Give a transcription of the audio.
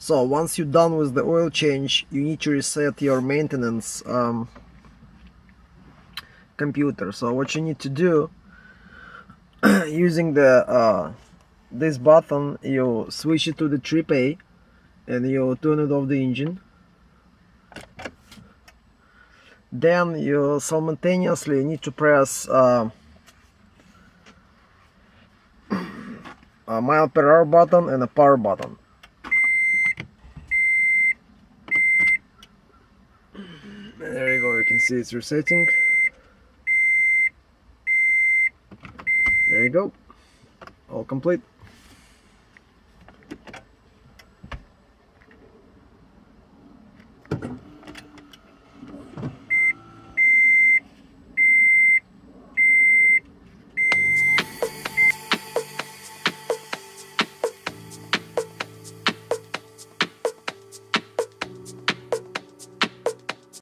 So once you're done with the oil change, you need to reset your maintenance computer. So what you need to do, using the this button, you switch it to the trip A and you turn it off the engine. Then you simultaneously need to press a mile per hour button and a power button. There you go, you can see it's resetting. There you go, all complete.